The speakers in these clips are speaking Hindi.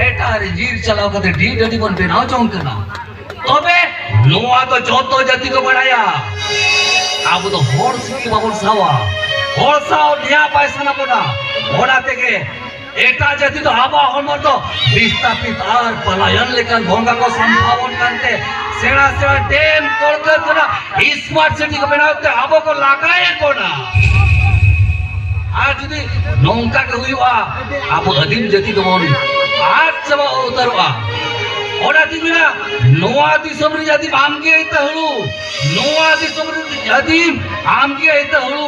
एटार जीर चलाव कते डी डडी बन बेनाव जों कना तबे नोआ तो जोतो जाति को बड़ाया आबो तो होर सिटी बाबुर सावा होर साव निया पैसा ना बना होना तेगे एटा जाति तो आबा हमर तो विस्थापित आर पलायन लेकर भोंगा को संभावन करते सेना सेना डैम कोड़कर कोना स्मार्ट सिटी को बनाते आबो को लगाए कोना आज जुदी नौका के हुआ आबो अदीम जाति को बोली आज चबा उतरवा ओना दिमिना नोआ दिसमरी जाति आमगे इता हळू नोआ दिसमरी जाति आमगे इता हळू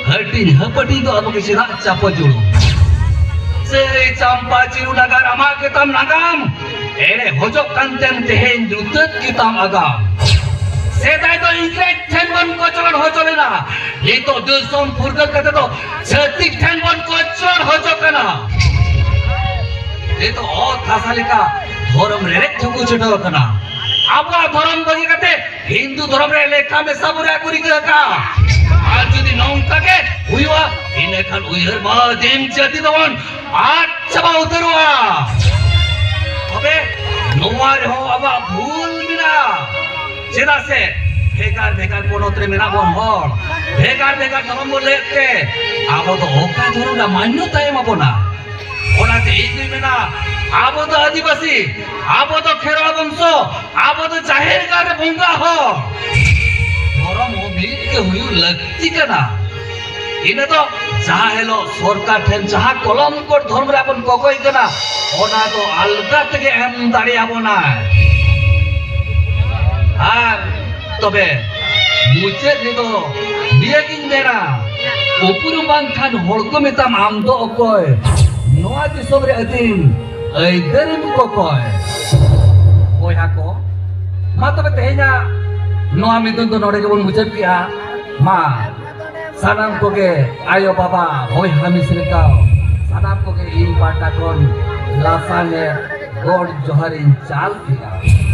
हटिन हपटी तो आबो के सिरा चाप जोड़ो से चंपा चिरू नगर अमा के तम नगाम एरे होजो कंतेम तेहेन जुतत की तम अगाम सेदाय तो इंग्रेज ठेन बन को चलन हो चलेना ये तो दिसम फुरगल कते तो छत्तीस ठेन बन को चलन हो चकना ये तो ओ थासालिका धर्म रे ठुकु छटो कना आबा धर्म बगी कते हिंदू धर्म रे लेखा में सबरा करी का आज जदी नौका के हुइवा इने खान उइहर मा देम जाति दवन आज चबा उतरवा अबे नोआ रे हो आबा भूल बिना चेदा से भेगार भेगार कोनोत्रे मेना बन हर भेगार भेगार धर्म लेते आबो तो ओका धर्म ना मान्यता एम अपना ओनाते इदि मेना आबो तो आदिवासी आबो तो खेरवा वंश आबो तो जाहिर गार भंगा हो धर्म मिल के हुई लगती कना इने तो जहा हेलो सरकार ठेन जहा कलम को धर्म रे अपन कोकोई कना ओना तो अलगा तके एम दाड़ी आबो ना आर तबे मुचे नि तो निये किन देना उपुरु बांखान हड़को मेताम आम दो अकोय नोआ दिसम रे अदीम ऐदरिम कोकोय ओया को मा तबे तेहेना नोआ मिदुन तो नोडे गेबन मुचत किया मा सानाम कोगे आयो बाबा होय हामिसरिका सानाम कोगे इ पाटा कोन लासाने गोड जोहरिन चाल किया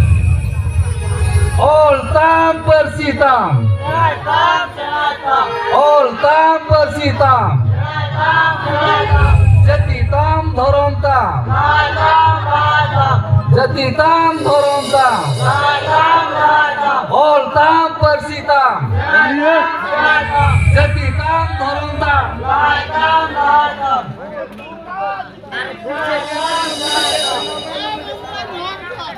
All time persitam, all time persitam, jati tam dhorom tam, jati tam dhorom tam, all time persitam, jati tam dhorom tam.